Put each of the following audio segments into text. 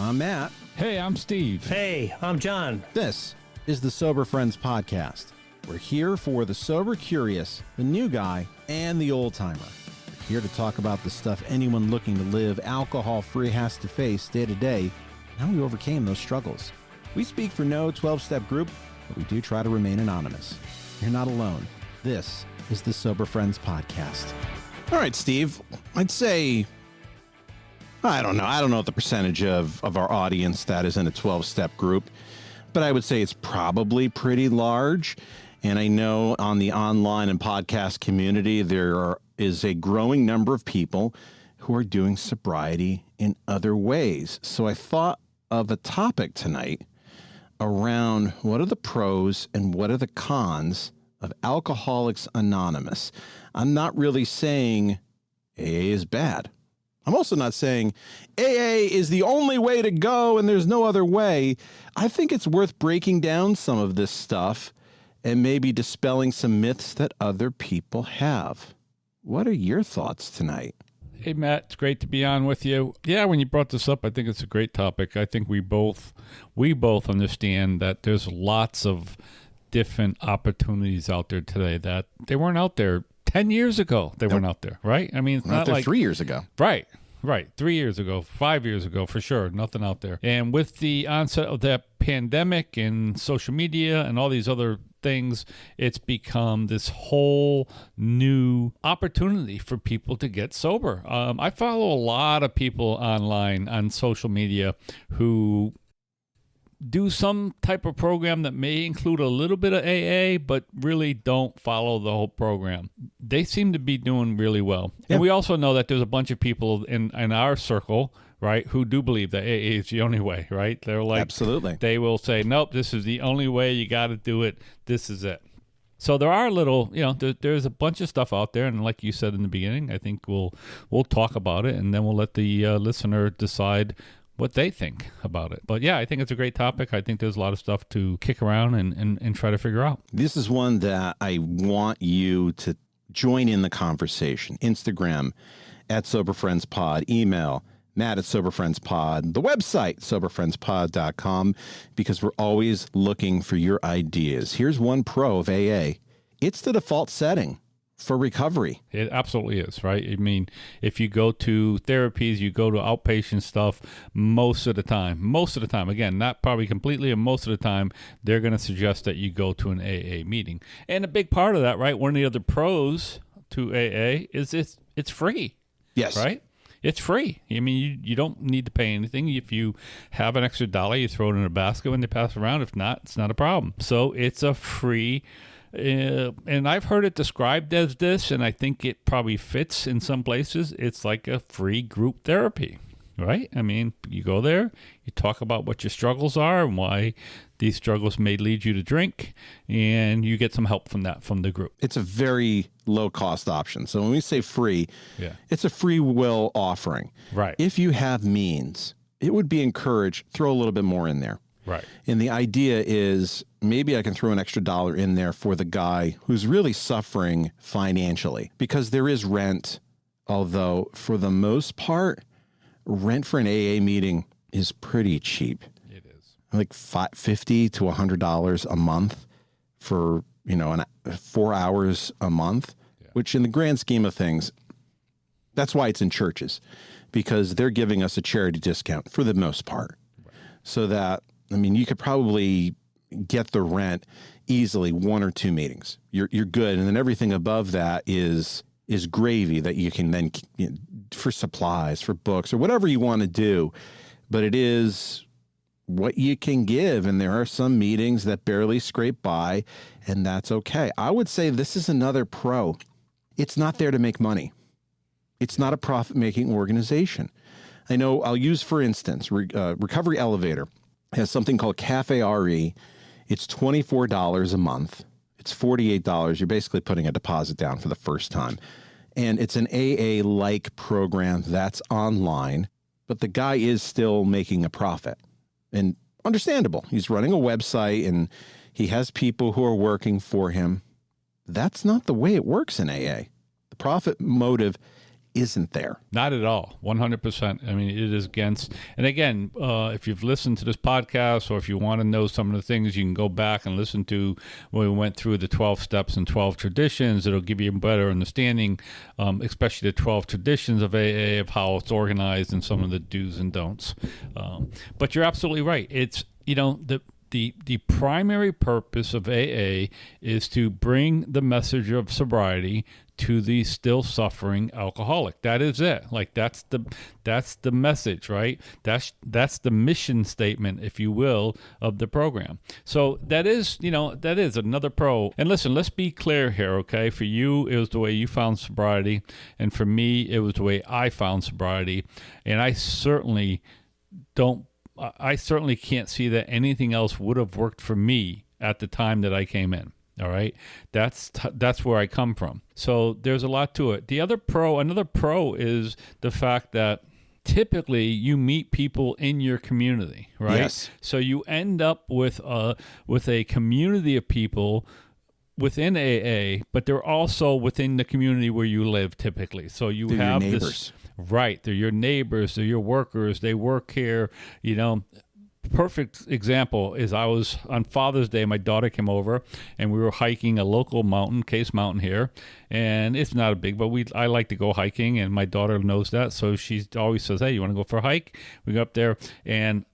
I'm Matt. Hey, I'm Steve. Hey, I'm John. This is the Sober Friends Podcast. We're here for the sober curious, the new guy, and the old timer. We're here to talk about the stuff anyone looking to live alcohol-free has to face day to day, and how we overcame those struggles. We speak for no 12-step group, but we do try to remain anonymous. You're not alone. This is the Sober Friends Podcast. All right, Steve, I'd say, I don't know the percentage of our audience that is in a 12-step group, but I would say it's probably pretty large. And I know on the online and podcast community, is a growing number of people who are doing sobriety in other ways. So I thought of a topic tonight around what are the pros and what are the cons of Alcoholics Anonymous. I'm not really saying AA is bad. I'm also not saying AA is the only way to go and there's no other way. I think it's worth breaking down some of this stuff and maybe dispelling some myths that other people have. What are your thoughts tonight? Hey, Matt, it's great to be on with you. Yeah, when you brought this up, I think it's a great topic. I think we both understand that there's lots of different opportunities out there today that they weren't out there 10 years ago. They weren't out there, right? I mean, it's not like 3 years ago. Right. 3 years ago, 5 years ago, for sure. Nothing out there. And with the onset of that pandemic and social media and all these other things, it's become this whole new opportunity for people to get sober. I follow a lot of people online on social media who do some type of program that may include a little bit of AA, but really don't follow the whole program. They seem to be doing really well. Yeah. And we also know that there's a bunch of people in our circle, right, who do believe that AA is the only way, right? They're like, absolutely. They will say, nope, this is the only way. You got to do it. This is it. So there are there's a bunch of stuff out there. And like you said in the beginning, I think we'll talk about it and then we'll let the listener decide what they think about it. But yeah, I think it's a great topic. I think there's a lot of stuff to kick around and try to figure out. This is one that I want you to join in the conversation. Instagram at SoberFriendsPod, email Matt at SoberFriendsPod, the website SoberFriendsPod.com, because we're always looking for your ideas. Here's one pro of AA. It's the default setting for recovery. It absolutely is, right? I mean, if you go to therapies, you go to outpatient stuff, most of the time, again, not probably completely, and most of the time, they're going to suggest that you go to an AA meeting. And a big part of that, right, one of the other pros to AA is it's free. Yes. Right? It's free. I mean, you don't need to pay anything. If you have an extra dollar, you throw it in a basket when they pass it around. If not, it's not a problem. So it's a free. And I've heard it described as this, and I think it probably fits in some places. It's like a free group therapy, right? I mean, you go there, you talk about what your struggles are and why these struggles may lead you to drink, and you get some help from the group. It's a very low-cost option. So when we say free, it's a free will offering. Right. If you have means, it would be encouraged, throw a little bit more in there. Right. And the idea is maybe I can throw an extra dollar in there for the guy who's really suffering financially, because there is rent, although for the most part, rent for an AA meeting is pretty cheap. It is. Like $50 to $100 a month for, 4 hours a month, which in the grand scheme of things, that's why it's in churches, because they're giving us a charity discount for the most part. Right. So that, you could probably get the rent easily 1 or 2 meetings. You're good. And then everything above that is gravy that you can then, for supplies, for books, or whatever you want to do. But it is what you can give. And there are some meetings that barely scrape by, and that's okay. I would say this is another pro. It's not there to make money. It's not a profit-making organization. I know I'll use, for instance, Recovery Elevator has something called Cafe RE. It's $24 a month. It's $48. You're basically putting a deposit down for the first time. And it's an AA-like program that's online, but the guy is still making a profit. And understandable. He's running a website and he has people who are working for him. That's not the way it works in AA. The profit motive isn't there. Not at all. 100%. I mean, it is against, and again, if you've listened to this podcast or if you want to know some of the things, you can go back and listen to when we went through the 12 steps and 12 traditions. It'll give you a better understanding, especially the 12 traditions of AA, of how it's organized and some of the do's and don'ts. But you're absolutely right. It's, the primary purpose of AA is to bring the message of sobriety to the still suffering alcoholic. That is it. Like that's the message, right? That's the mission statement, if you will, of the program. So that is another pro. And listen, let's be clear here, okay? For you, it was the way you found sobriety, and for me, it was the way I found sobriety. And I certainly can't see that anything else would have worked for me at the time that I came in. All right. That's where I come from. So there's a lot to it. Another pro is the fact that typically you meet people in your community, right? Yes. So you end up with a community of people within AA, but they're also within the community where you live typically. So you have your neighbors. This, right. They're your neighbors, they're your workers, they work here, Perfect example is I was on Father's Day, my daughter came over and we were hiking a local mountain, Case Mountain here. And it's not a big, but I like to go hiking and my daughter knows that. So she always says, hey, you want to go for a hike? We go up there and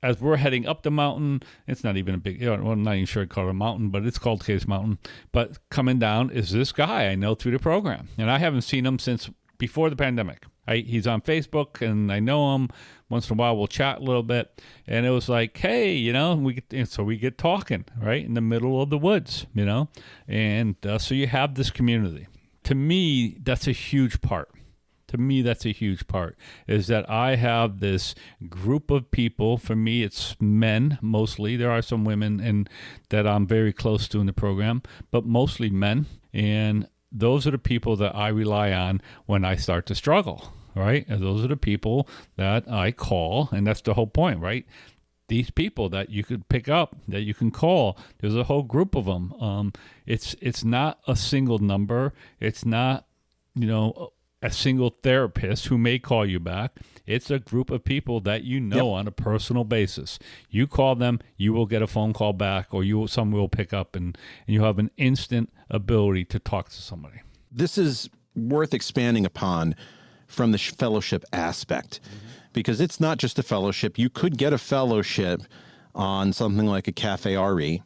as we're heading up the mountain, it's not even a big, I'm not even sure I'd call it a mountain, but it's called Case Mountain. But coming down is this guy I know through the program. And I haven't seen him since before the pandemic. He's on Facebook and I know him. Once in a while we'll chat a little bit. And it was like, hey, we get talking right in the middle of the woods, And so you have this community. To me, that's a huge part. Is that I have this group of people. For me, it's men mostly. There are some women and that I'm very close to in the program, but mostly men. And those are the people that I rely on when I start to struggle, right? And those are the people that I call, and that's the whole point, right? These people that you could pick up, that you can call. There's a whole group of them. It's not a single number. It's not, a single therapist who may call you back. It's a group of people that on a personal basis. You call them, you will get a phone call back, or someone will pick up, and you have an instant ability to talk to somebody. This is worth expanding upon from the fellowship aspect, because it's not just a fellowship. You could get a fellowship on something like a Cafe RE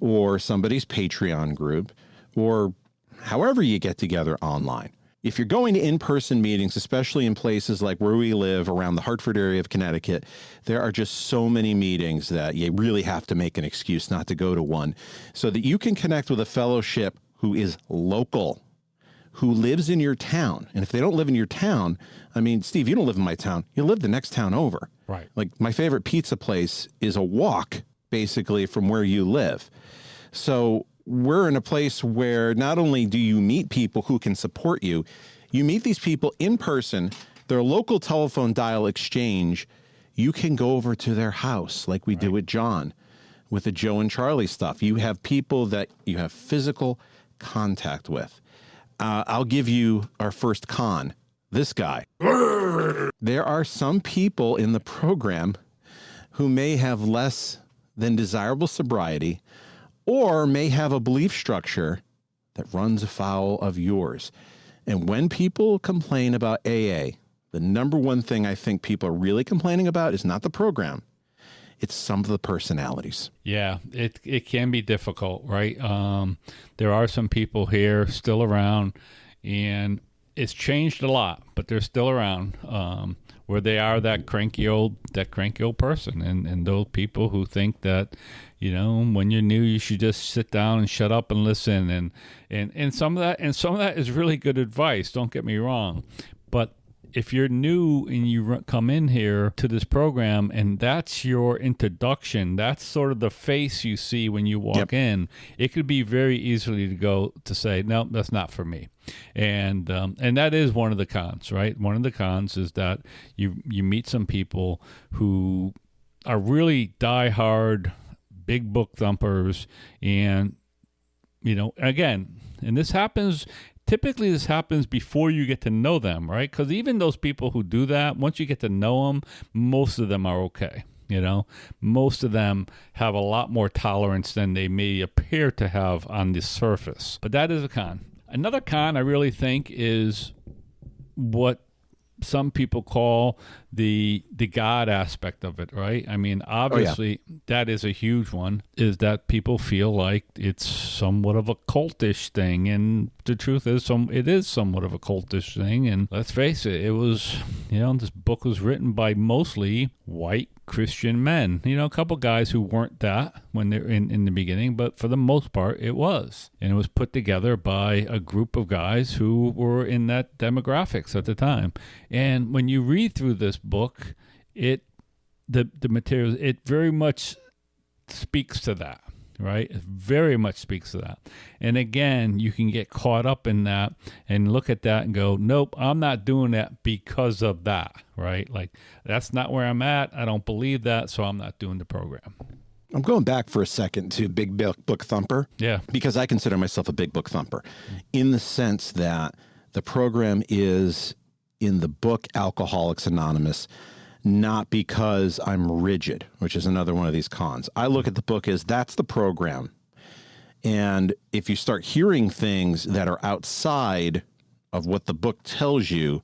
or somebody's Patreon group or however you get together online. If you're going to in-person meetings, especially in places like where we live around the Hartford area of Connecticut, there are just so many meetings that you really have to make an excuse not to go to one so that you can connect with a fellowship who is local, who lives in your town. And if they don't live in your town, I mean, Steve, you don't live in my town. You live the next town over. Right. Like my favorite pizza place is a walk basically from where you live. So we're in a place where not only do you meet people who can support you, you meet these people in person, their local telephone dial exchange. You can go over to their house like we did with John, with the Joe and Charlie stuff. You have people that you have physical contact with. I'll give you our first con, this guy. There are some people in the program who may have less than desirable sobriety or may have a belief structure that runs afoul of yours. And when people complain about AA, the number one thing I think people are really complaining about is not the program. It's some of the personalities. Yeah, it can be difficult, right? There are some people here still around, and it's changed a lot, but they're still around, where they are that cranky old person, and those people who think that, when you're new, you should just sit down and shut up and listen, and some of that is really good advice. Don't get me wrong, but if you're new and you come in here to this program and that's your introduction, that's sort of the face you see when you walk in, it could be very easily to say, no, that's not for me. And that is one of the cons, right? One of the cons is that you meet some people who are really diehard, big book thumpers. And, again, and this happens typically this happens before you get to know them, right? Because even those people who do that, once you get to know them, most of them are okay. Most of them have a lot more tolerance than they may appear to have on the surface. But that is a con. Another con I really think is what some people call the God aspect of it, right? I mean, obviously, that is a huge one, is that people feel like it's somewhat of a cultish thing. And the truth is, it is somewhat of a cultish thing. And let's face it, this book was written by mostly white Christian men. A couple guys who weren't that when they're in the beginning, but for the most part, it was. And it was put together by a group of guys who were in that demographics at the time. And when you read through this book, the materials, it very much speaks to that, right? It very much speaks to that. And again, you can get caught up in that and look at that and go, nope, I'm not doing that because of that, right? Like, that's not where I'm at. I don't believe that, so I'm not doing the program. I'm going back for a second to Big Book Thumper. Yeah. Because I consider myself a Big Book Thumper in the sense that the program is in the book Alcoholics Anonymous, not because I'm rigid, which is another one of these cons. I look at the book as that's the program. And if you start hearing things that are outside of what the book tells you,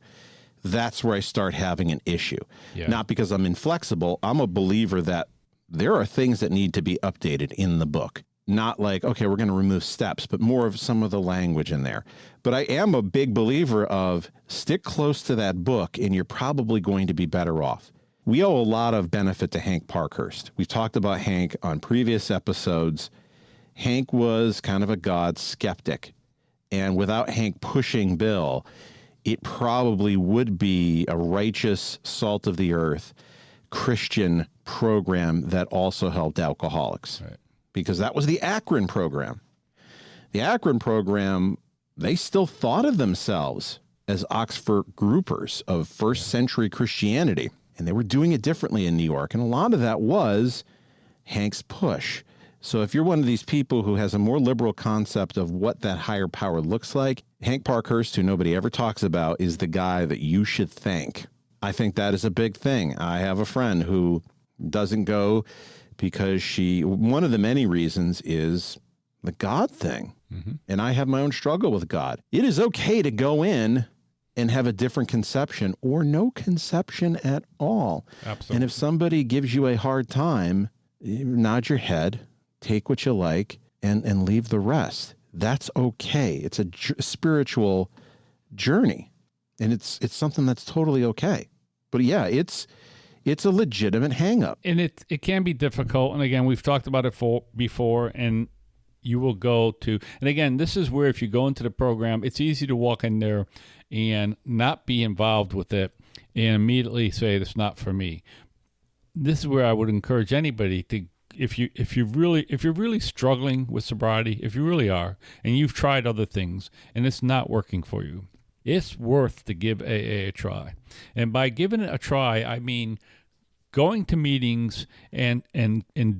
that's where I start having an issue. Yeah. Not because I'm inflexible. I'm a believer that there are things that need to be updated in the book. Not like, okay, we're going to remove steps, but more of some of the language in there. But I am a big believer of stick close to that book and you're probably going to be better off. We owe a lot of benefit to Hank Parkhurst. We've talked about Hank on previous episodes. Hank was kind of a God skeptic. And without Hank pushing Bill, it probably would be a righteous, salt of the earth Christian program that also helped alcoholics. Right. Because that was the Akron program. The Akron program, they still thought of themselves as Oxford groupers of first century Christianity. And they were doing it differently in New York. And a lot of that was Hank's push. So if you're one of these people who has a more liberal concept of what that higher power looks like, Hank Parkhurst, who nobody ever talks about, is the guy that you should thank. I think that is a big thing. I have a friend who doesn't go because one of the many reasons is the God thing. Mm-hmm. And I have my own struggle with God. It is okay to go in and have a different conception or no conception at all. Absolutely. And if somebody gives you a hard time, nod your head, take what you like, and leave the rest. That's okay. It's a spiritual journey, and it's something that's totally okay. But yeah, it's a legitimate hang-up. And it can be difficult. And again, we've talked about it before, and you will go to, and again, this is where if you go into the program, it's easy to walk in there and not be involved with it and immediately say, it's not for me. This is where I would encourage anybody to, if you're really struggling with sobriety, if you really are, and you've tried other things and it's not working for you, it's worth to give AA a try. And by giving it a try, I mean going to meetings and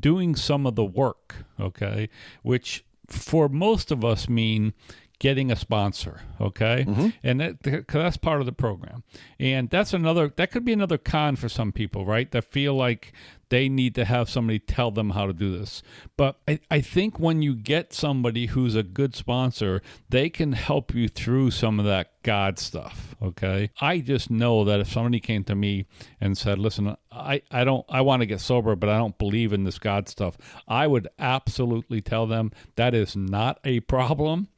doing some of the work, okay, which for most of us mean getting a sponsor, okay? Mm-hmm. And that's part of the program. And that could be another con for some people, right? That feel like they need to have somebody tell them how to do this. But I think when you get somebody who's a good sponsor, they can help you through some of that God stuff, okay? I just know that if somebody came to me and said, listen, I want to get sober, but I don't believe in this God stuff, I would absolutely tell them that is not a problem.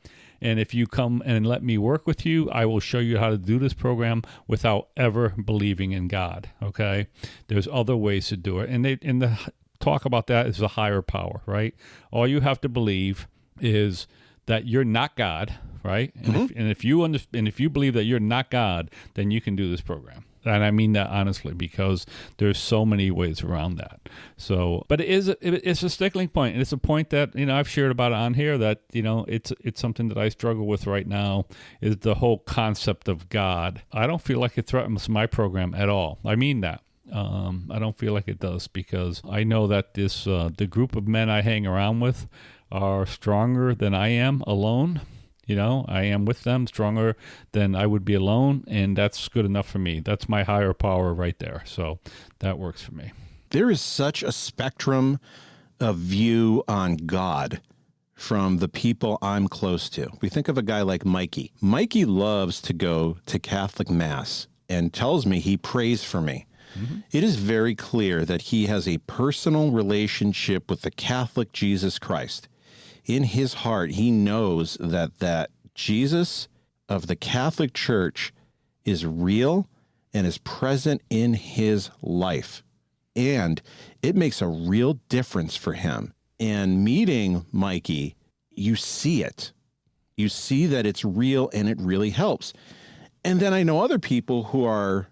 And if you come and let me work with you, I will show you how to do this program without ever believing in God, okay? There's other ways to do it. And the talk about that is the higher power, right? All you have to believe is that you're not God, right? Mm-hmm. And if you believe that you're not God, then you can do this program. And I mean that honestly, because there's so many ways around that. So, but it's a stickling point, and it's a point that, I've shared about it on here, that, it's something that I struggle with right now, is the whole concept of God. I don't feel like it threatens my program at all. I mean that. I don't feel like it does, because I know that the group of men I hang around with are stronger than I am alone. I am with them stronger than I would be alone, and that's good enough for me. That's my higher power right there. So that works for me. There is such a spectrum of view on God from the people I'm close to. We think of a guy like Mikey. Mikey loves to go to Catholic Mass and tells me he prays for me. Mm-hmm. It is very clear that he has a personal relationship with the Catholic Jesus Christ. In his heart, he knows that Jesus of the Catholic Church is real and is present in his life. And it makes a real difference for him. And meeting Mikey, you see it. You see that it's real and it really helps. And then I know other people who are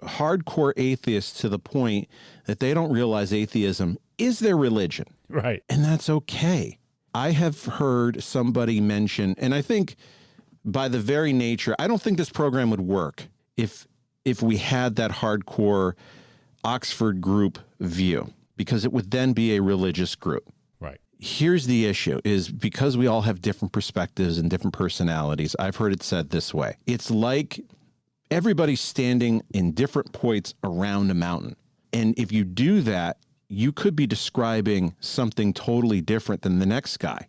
hardcore atheists to the point that they don't realize atheism is their religion. Right. And that's okay. I have heard somebody mention, and I think by the very nature, I don't think this program would work if we had that hardcore Oxford group view, because it would then be a religious group. Right. Here's the issue is because we all have different perspectives and different personalities. I've heard it said this way. It's like everybody's standing in different points around a mountain. And if you do that, you could be describing something totally different than the next guy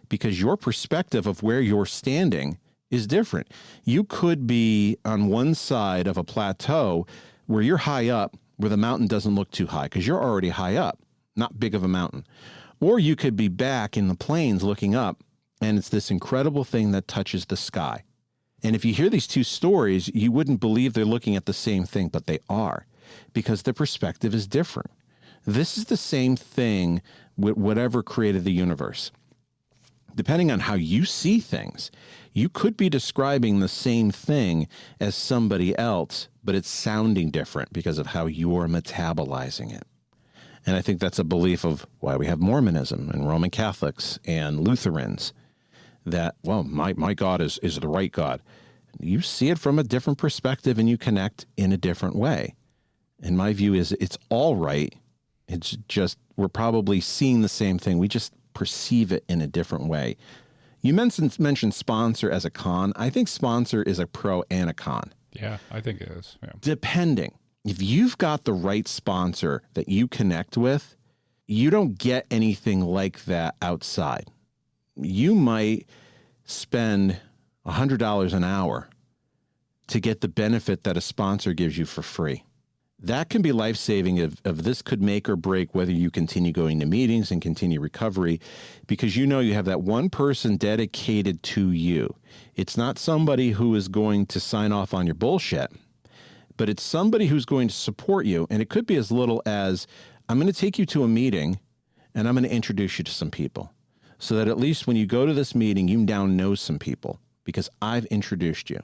because your perspective of where you're standing is different. You could be on one side of a plateau where you're high up, where the mountain doesn't look too high because you're already high up, not big of a mountain. Or you could be back in the plains looking up, and it's this incredible thing that touches the sky. And if you hear these two stories, you wouldn't believe they're looking at the same thing, but they are because the perspective is different. This is the same thing with whatever created the universe. Depending on how you see things, you could be describing the same thing as somebody else, but it's sounding different because of how you're metabolizing it. And I think that's a belief of why we have Mormonism and Roman Catholics and Lutherans, that, well, my God is the right God. You see it from a different perspective and you connect in a different way. And my view is it's all right. It's just we're probably seeing the same thing. We just perceive it in a different way. You mentioned sponsor as a con. I think sponsor is a pro and a con. Yeah, I think it is. Yeah. Depending. If you've got the right sponsor that you connect with, you don't get anything like that outside. You might spend $100 an hour to get the benefit that a sponsor gives you for free. That can be life-saving if this could make or break whether you continue going to meetings and continue recovery, because you know you have that one person dedicated to you. It's not somebody who is going to sign off on your bullshit, but it's somebody who's going to support you. And it could be as little as, I'm going to take you to a meeting and I'm going to introduce you to some people so that at least when you go to this meeting, you now know some people because I've introduced you,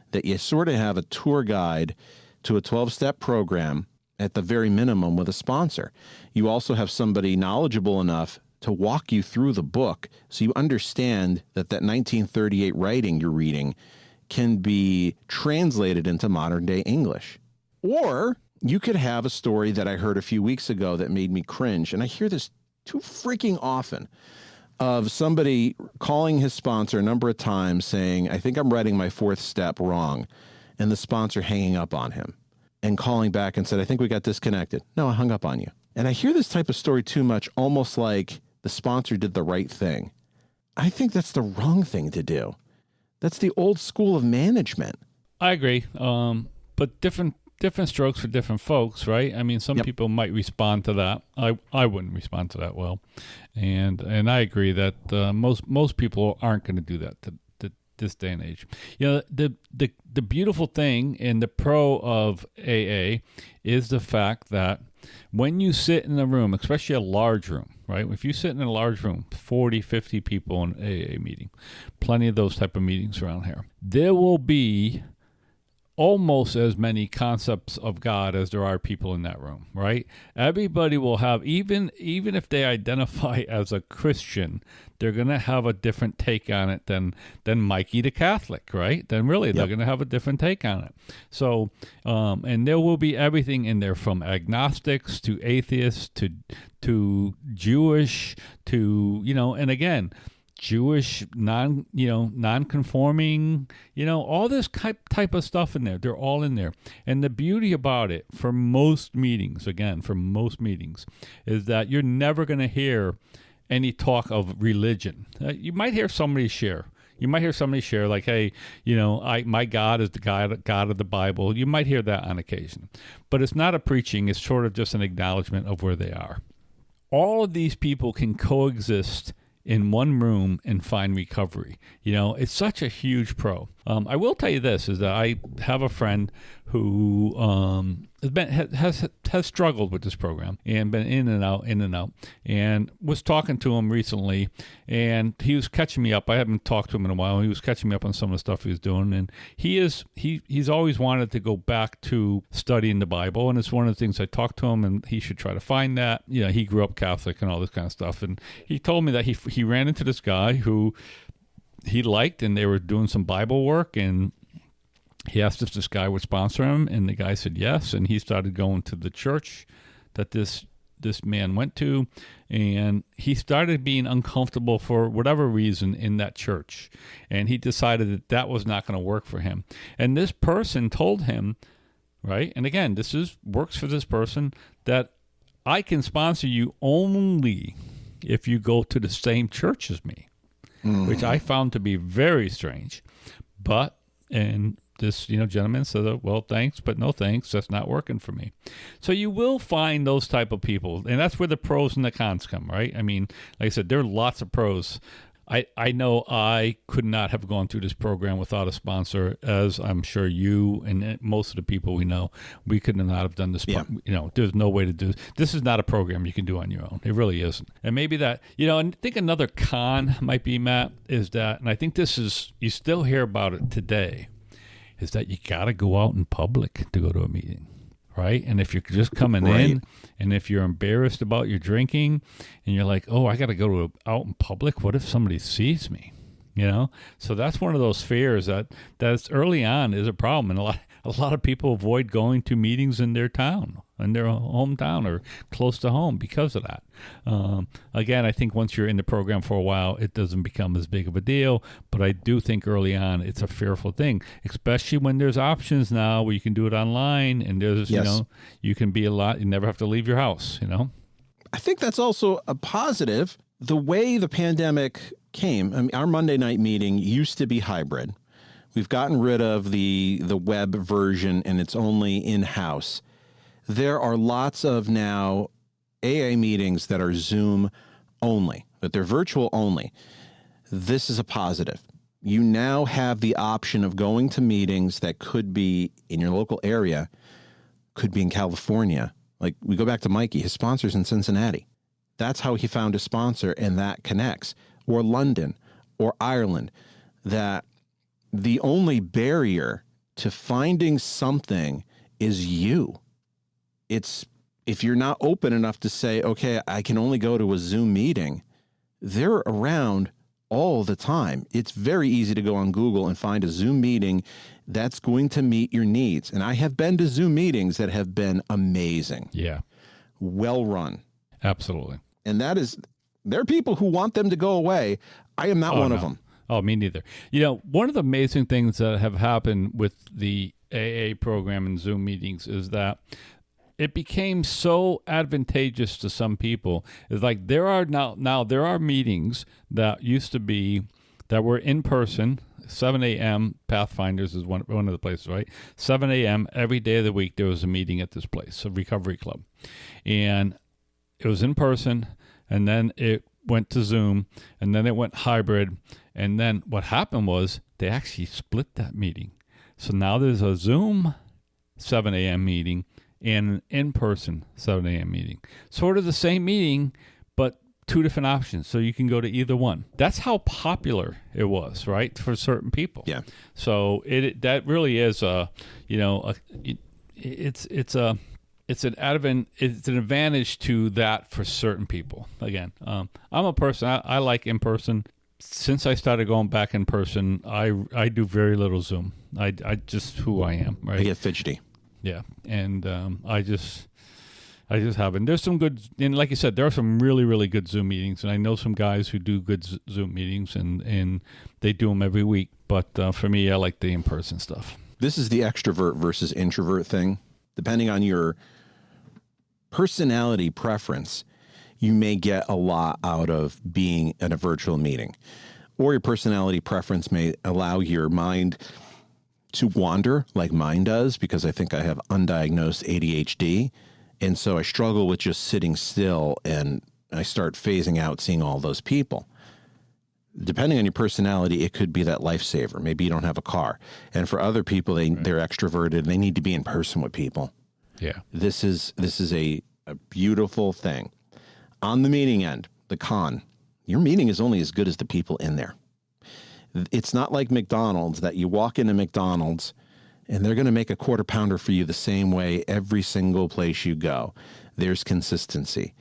that you sort of have a tour guide to a 12-step program at the very minimum with a sponsor. You also have somebody knowledgeable enough to walk you through the book so you understand that 1938 writing you're reading can be translated into modern-day English. Or you could have a story that I heard a few weeks ago that made me cringe, and I hear this too freaking often, of somebody calling his sponsor a number of times saying, I think I'm writing my fourth step wrong, and the sponsor hanging up on him and calling back and said, I think we got disconnected. No, I hung up on you. And I hear this type of story too much, almost like the sponsor did the right thing. I think that's the wrong thing to do. That's the old school of management. I agree. But different strokes for different folks, right? I mean, some people might respond to that. I wouldn't respond to that well. And I agree that most people aren't going to do that to this day and age. You know, the beautiful thing in the pro of AA is the fact that when you sit in a room, especially a large room, right? If you sit in a large room, 40, 50 people in an AA meeting, plenty of those type of meetings around here, there will be almost as many concepts of God as there are people in that room, right? Everybody will have, even if they identify as a Christian, they're going to have a different take on it than Mikey the Catholic, right? Then really they're going to have a different take on it. So, and there will be everything in there from agnostics to atheists to Jewish to, and again, Jewish, non-conforming, all this type of stuff in there. They're all in there. And the beauty about it, for most meetings, is that you're never going to hear any talk of religion. You might hear somebody share. Like, hey, my God is the God of the Bible. You might hear that on occasion. But it's not a preaching. It's sort of just an acknowledgement of where they are. All of these people can coexist in one room and find recovery. It's such a huge pro. I will tell you this, is that I have a friend who has struggled with this program and been in and out, and was talking to him recently, and he was catching me up. I haven't talked to him in a while. He was catching me up on some of the stuff he was doing, and he's always wanted to go back to studying the Bible, and it's one of the things I talked to him, and he should try to find that. He grew up Catholic and all this kind of stuff, and he told me that he ran into this guy who he liked, and they were doing some Bible work, and he asked if this guy would sponsor him, and the guy said yes, and he started going to the church that this man went to, and he started being uncomfortable for whatever reason in that church, and he decided that was not going to work for him. And this person told him, right, and again, works for this person, that I can sponsor you only if you go to the same church as me. Which I found to be very strange. And this, gentleman said, well, thanks, but no thanks. That's not working for me. So you will find those type of people. And that's where the pros and the cons come, right? I mean, like I said, there are lots of pros. I know I could not have gone through this program without a sponsor, as I'm sure you and most of the people we know, we could not have done this. Yeah. There's no way to do this. This is not a program you can do on your own. It really isn't. And maybe that, and I think another con might be, Matt, is that, and I think you still hear about it today, is that you got to go out in public to go to a meeting. Right? And if you're just coming in, and if you're embarrassed about your drinking, and you're like, oh, I got to go out in public, what if somebody sees me? So that's one of those fears that's early on is a problem. And a lot of people avoid going to meetings in their town, in their hometown or close to home because of that. Again, I think once you're in the program for a while, it doesn't become as big of a deal. But I do think early on it's a fearful thing, especially when there's options now where you can do it online, and there's, yes, you can be you never have to leave your house, I think that's also a positive. The way the pandemic came, I mean, our Monday night meeting used to be hybrid. We've gotten rid of the web version, and it's only in-house. There are lots of now AA meetings that are Zoom only, that they're virtual only. This is a positive. You now have the option of going to meetings that could be in your local area, could be in California. Like, we go back to Mikey, his sponsor's in Cincinnati. That's how he found a sponsor, and that connects. Or London or Ireland. That the only barrier to finding something is you. It's if you're not open enough to say, okay, I can only go to a Zoom meeting, they're around all the time. It's very easy to go on Google and find a Zoom meeting that's going to meet your needs. And I have been to Zoom meetings that have been amazing. Yeah. Well run. Absolutely. And there are people who want them to go away. I am not one of them. Oh, me neither. One of the amazing things that have happened with the AA program and Zoom meetings is that it became so advantageous to some people. It's like there are meetings that used to be that were in person. 7 a.m. Pathfinders is one of the places, right? 7 a.m. every day of the week there was a meeting at this place, a recovery club, and it was in person, and then it went to Zoom, and then it went hybrid, and then what happened was they actually split that meeting. So now there's a Zoom 7 a.m. meeting and an in-person 7 a.m. meeting. Sort of the same meeting, but two different options, so you can go to either one. That's how popular it was, right, for certain people. Yeah. So that really is it's an advantage to that for certain people. Again, I'm a person, I like in person. Since I started going back in person, I do very little Zoom. I just who I am, right? I get fidgety. Yeah, and I just haven't. There's some good, and like you said, there are some really, really good Zoom meetings, and I know some guys who do good Zoom meetings, and they do them every week. But for me, I like the in-person stuff. This is the extrovert versus introvert thing. Depending on your personality preference, you may get a lot out of being in a virtual meeting, or your personality preference may allow your mind to wander like mine does, because I think I have undiagnosed ADHD. And so I struggle with just sitting still, and I start phasing out seeing all those people. Depending on your personality, it could be that lifesaver. Maybe you don't have a car. And for other people, they're extroverted and they need to be in person with people. Yeah. This is a beautiful thing. On the meeting end, the con, your meeting is only as good as the people in there. It's not like McDonald's that you walk into McDonald's and they're going to make a quarter pounder for you the same way every single place you go. There's consistency.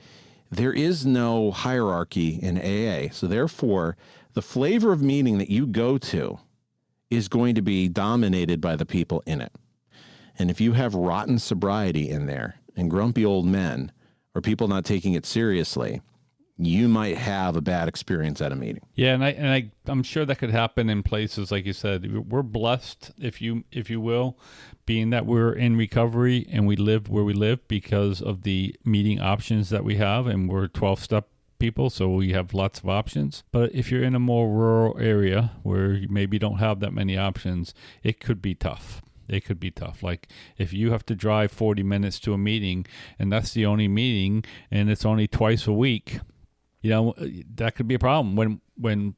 There is no hierarchy in AA. So therefore, the flavor of meeting that you go to is going to be dominated by the people in it. And if you have rotten sobriety in there and grumpy old men or people not taking it seriously, you might have a bad experience at a meeting. Yeah, and I'm sure that could happen in places like you said. We're blessed, if you will, being that we're in recovery and we live where we live because of the meeting options that we have, and we're 12-step people, so we have lots of options. But if you're in a more rural area where you maybe don't have that many options, it could be tough. It could be tough. Like if you have to drive 40 minutes to a meeting and that's the only meeting and it's only twice a week, that could be a problem. When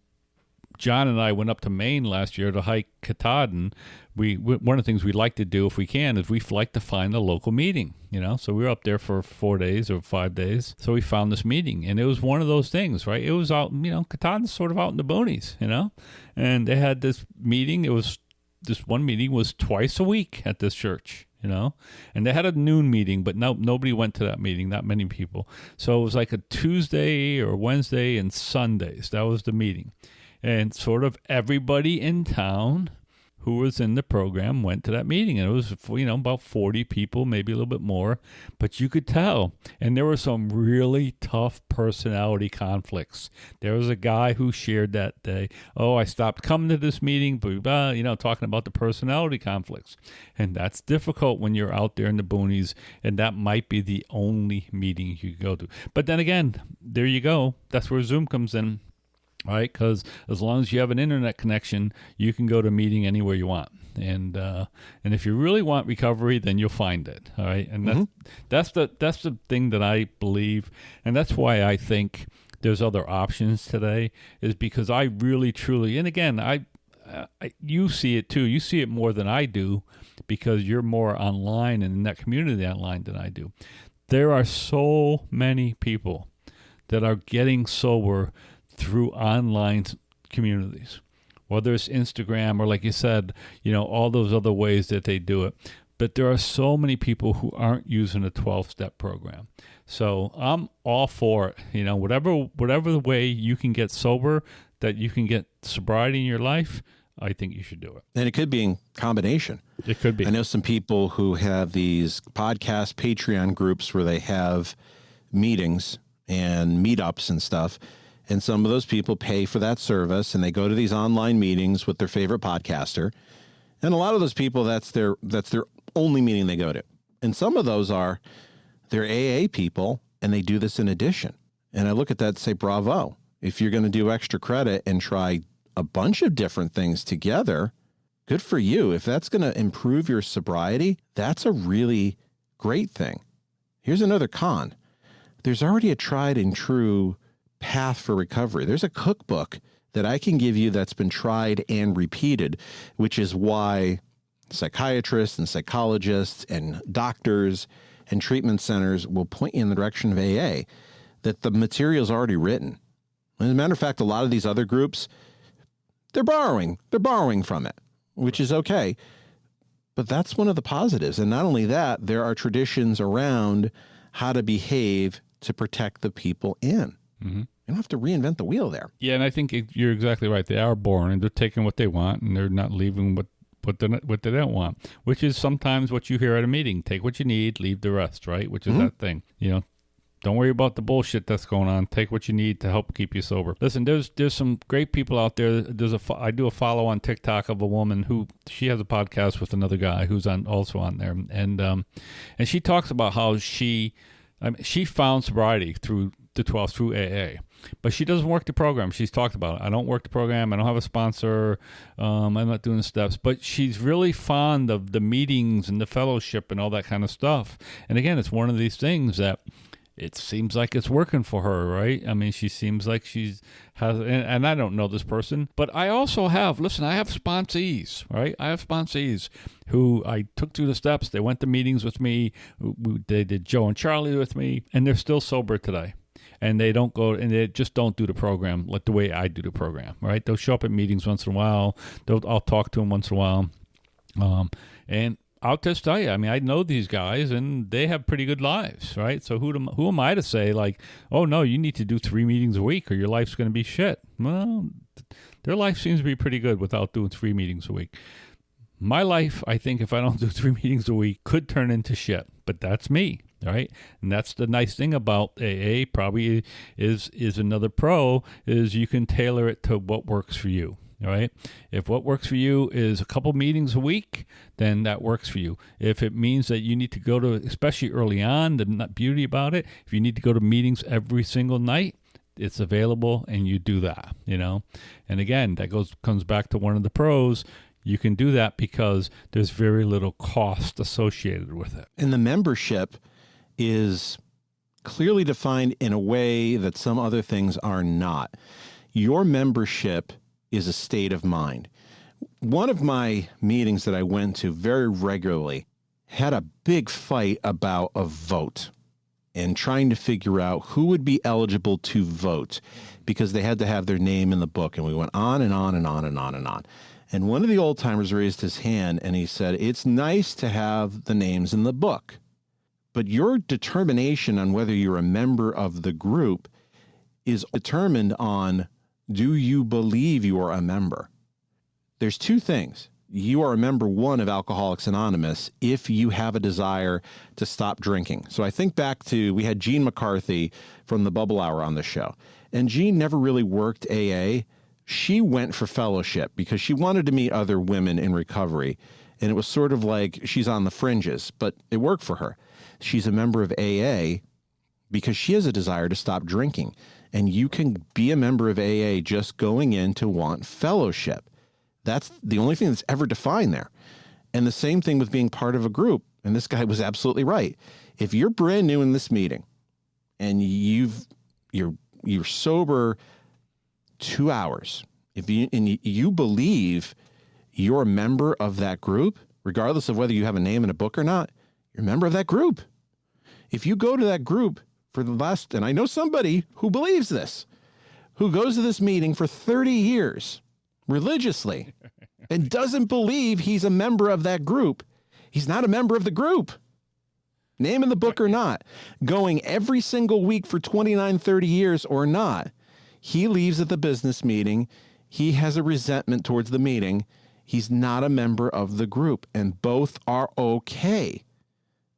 John and I went up to Maine last year to hike Katahdin, one of the things we like to do if we can is we like to find a local meeting, So we were up there for 4 days or 5 days. So we found this meeting, and it was one of those things, right? It was out, Katahdin's sort of out in the boonies, and they had this meeting. This one meeting was twice a week at this church. And they had a noon meeting, but nobody went to that meeting, not many people. So it was like a Tuesday or Wednesday and Sundays. That was the meeting. And sort of everybody in town who was in the program went to that meeting. And it was, about 40 people, maybe a little bit more. But you could tell. And there were some really tough personality conflicts. There was a guy who shared that day, I stopped coming to this meeting, talking about the personality conflicts. And that's difficult when you're out there in the boonies, and that might be the only meeting you go to. But then again, there you go. That's where Zoom comes in. All right, because as long as you have an internet connection, you can go to a meeting anywhere you want, and if you really want recovery, then you'll find it. All right, and that's the thing that I believe, and that's why I think there's other options today, is because I really truly, and again, you see it too. You see it more than I do because you're more online and in that community online than I do. There are so many people that are getting sober through online communities, whether it's Instagram or, like you said, all those other ways that they do it. But there are so many people who aren't using a 12-step program. So I'm all for it. Whatever the way you can get sober, that you can get sobriety in your life, I think you should do it. And it could be in combination. It could be. I know some people who have these podcast Patreon groups where they have meetings and meetups and stuff. And some of those people pay for that service, and they go to these online meetings with their favorite podcaster. And a lot of those people, that's their only meeting they go to. And some of those are their AA people, and they do this in addition. And I look at that and say, bravo. If you're going to do extra credit and try a bunch of different things together, good for you. If that's going to improve your sobriety, that's a really great thing. Here's another con. There's already a tried and true path for recovery. There's a cookbook that I can give you that's been tried and repeated, which is why psychiatrists and psychologists and doctors and treatment centers will point you in the direction of AA, that the material's already written. As a matter of fact, a lot of these other groups, they're borrowing from it, which is okay. But that's one of the positives. And not only that, there are traditions around how to behave to protect the people in. Mm-hmm. You don't have to reinvent the wheel there. Yeah, and I think you're exactly right. They are born, and they're taking what they want, and they're not leaving what they don't want, which is sometimes what you hear at a meeting. Take what you need, leave the rest, right? Which is that thing, Don't worry about the bullshit that's going on. Take what you need to help keep you sober. Listen, there's some great people out there. I do a follow on TikTok of a woman who she has a podcast with another guy who's also on there, and she talks about how she found sobriety through the 12 through AA, but she doesn't work the program. She's talked about it. I don't work the program. I don't have a sponsor. I'm not doing the steps, but she's really fond of the meetings and the fellowship and all that kind of stuff. And again, it's one of these things that it seems like it's working for her, right? I mean, she seems like and I don't know this person, but I also I have sponsees, right? I have sponsees who I took through the steps. They went to meetings with me. They did Joe and Charlie with me, and they're still sober today. And they just don't do the program like the way I do the program, right? They'll show up at meetings once in a while. I'll talk to them once in a while. And I'll just tell you, I mean, I know these guys, and they have pretty good lives, right? So who am I to say, like, oh, no, you need to do 3 meetings a week or your life's going to be shit? Well, their life seems to be pretty good without doing 3 meetings a week. My life, I think, if I don't do 3 meetings a week, could turn into shit, but that's me. Right, and that's the nice thing about AA. Probably is another pro is you can tailor it to what works for you. All right, if what works for you is a couple meetings a week, then that works for you. If it means that you need to go to, especially early on, the beauty about it, if you need to go to meetings every single night, it's available, and you do that. And again, that comes back to one of the pros. You can do that because there's very little cost associated with it. And the membership is clearly defined in a way that some other things are not. Your membership is a state of mind. One of my meetings that I went to very regularly had a big fight about a vote and trying to figure out who would be eligible to vote because they had to have their name in the book. And we went on and on and on and on and on. And one of the old timers raised his hand and he said, it's nice to have the names in the book, but your determination on whether you're a member of the group is determined on, do you believe you are a member? There's 2 things. You are a member, 1, of Alcoholics Anonymous if you have a desire to stop drinking. So I think back to, we had Gene McCarthy from the Bubble Hour on the show, and Gene never really worked AA. She went for fellowship because she wanted to meet other women in recovery. And it was sort of like she's on the fringes, but it worked for her. She's a member of AA because she has a desire to stop drinking. And you can be a member of AA just going in to want fellowship. That's the only thing that's ever defined there. And the same thing with being part of a group. And this guy was absolutely right. If you're brand new in this meeting and you're sober 2 hours, if you believe you're a member of that group, regardless of whether you have a name in a book or not, you're a member of that group. If you go to that group for the last, and I know somebody who believes this, who goes to this meeting for 30 years religiously and doesn't believe he's a member of that group, he's not a member of the group. Name in the book or not, going every single week for 29, 30 years or not, he leaves at the business meeting. He has a resentment towards the meeting. He's not a member of the group, and both are okay.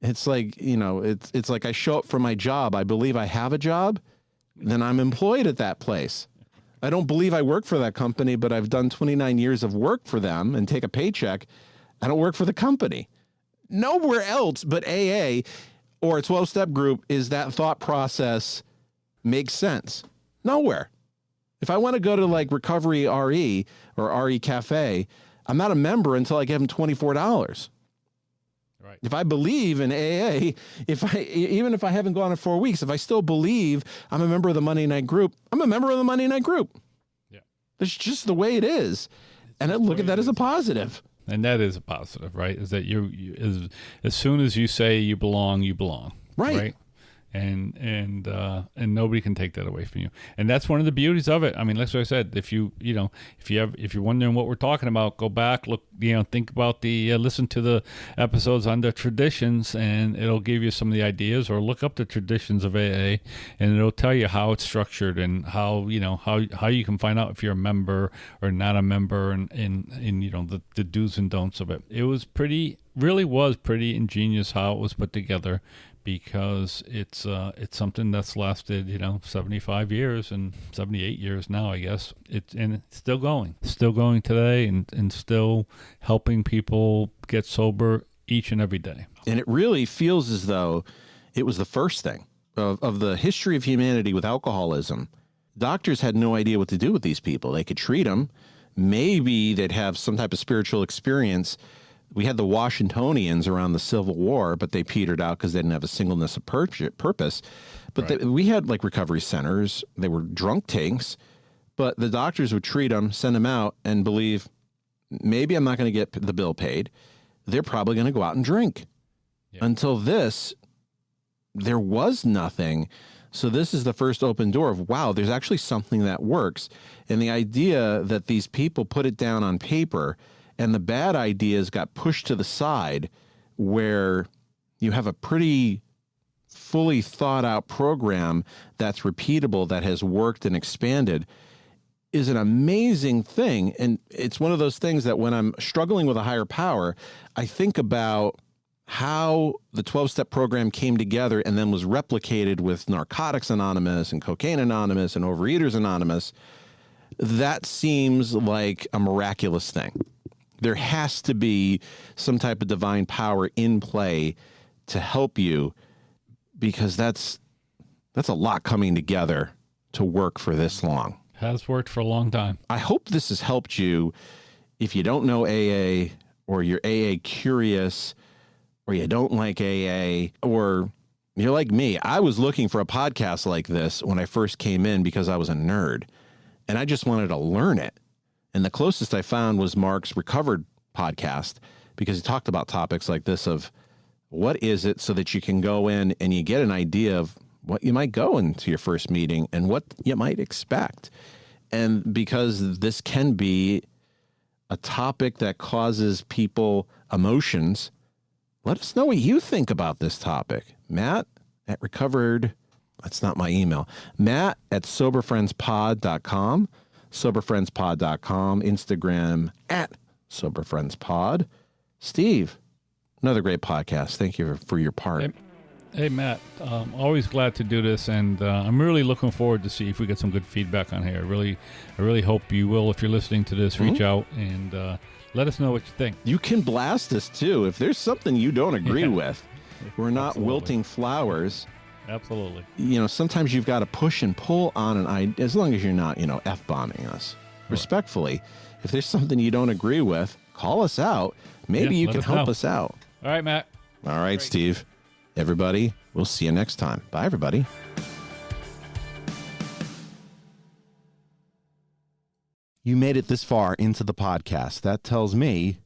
It's like, it's like I show up for my job. I believe I have a job, then I'm employed at that place. I don't believe I work for that company, but I've done 29 years of work for them and take a paycheck. I don't work for the company. Nowhere else but AA or a 12-step group is that thought process makes sense. Nowhere. If I want to go to like Recovery RE or RE Cafe, I'm not a member until I give them $24. Right. If I believe in AA, even if I haven't gone in 4 weeks, if I still believe I'm a member of the Monday night group, I'm a member of the Monday night group. Yeah. It's just the way it is. And I look at that as a positive. And that is a positive, right? Is that you as soon as you say you belong, Right. and nobody can take that away from you. And that's one of the beauties of it. I mean, like I said, if you're wondering what we're talking about, go back, look, think about listen to the episodes on the traditions, and it'll give you some of the ideas, or look up the traditions of AA, and it'll tell you how it's structured and how you can find out if you're a member or not a member, and the do's and don'ts of it. It was really was pretty ingenious how it was put together, because it's something that's lasted 75 years and 78 years now, I guess. It's still going today, and still helping people get sober each and every day. And it really feels as though it was the first thing of the history of humanity with alcoholism. Doctors had no idea what to do with these people. They could treat them. Maybe they'd have some type of spiritual experience. We had the Washingtonians around the Civil War, but they petered out because they didn't have a singleness of purpose. But Right. we had like recovery centers. They were drunk tanks, but the doctors would treat them, send them out, and believe, maybe I'm not going to get the bill paid. They're probably going to go out and drink. Yeah. Until this, there was nothing. So this is the first open door of, wow, there's actually something that works. And the idea that these people put it down on paper, and the bad ideas got pushed to the side, where you have a pretty fully thought out program that's repeatable, that has worked and expanded, is an amazing thing. And it's one of those things that when I'm struggling with a higher power, I think about how the 12-step program came together and then was replicated with Narcotics Anonymous and Cocaine Anonymous and Overeaters Anonymous. That seems like a miraculous thing. There has to be some type of divine power in play to help you, because that's a lot coming together to work for this long. Has worked for a long time. I hope this has helped you. If you don't know AA, or you're AA curious, or you don't like AA, or you're like me, I was looking for a podcast like this when I first came in because I was a nerd and I just wanted to learn it. And the closest I found was Mark's Recovered podcast, because he talked about topics like this of what is it, so that you can go in and you get an idea of what you might go into your first meeting and what you might expect. And because this can be a topic that causes people emotions, let us know what you think about this topic. Matt at Recovered, that's not my email, Matt at soberfriendspod.com, soberfriendspod.com, Instagram at soberfriendspod. Steve, another great podcast. Thank you for your part. Hey Matt, always glad to do this, and I'm really looking forward to see if we get some good feedback on here. I really hope you will. If you're listening to this, reach out and let us know what you think. You can blast us too if there's something you don't agree with. We're not Absolutely. wilting flowers. Absolutely. Sometimes you've got to push and pull on an idea, as long as you're not, F-bombing us. Respectfully, if there's something you don't agree with, call us out. Maybe you let can us help know. us out. All right, Matt. All right, Steve. Everybody, we'll see you next time. Bye, everybody. You made it this far into the podcast. That tells me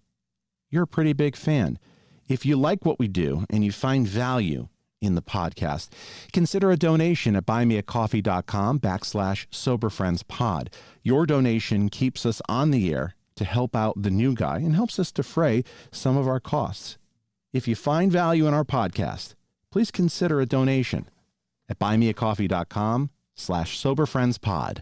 you're a pretty big fan. If you like what we do and you find value in the podcast, consider a donation at buymeacoffee.com/soberfriendspod. Your donation keeps us on the air to help out the new guy and helps us defray some of our costs. If you find value in our podcast, please consider a donation at buymeacoffee.com/soberfriendspod.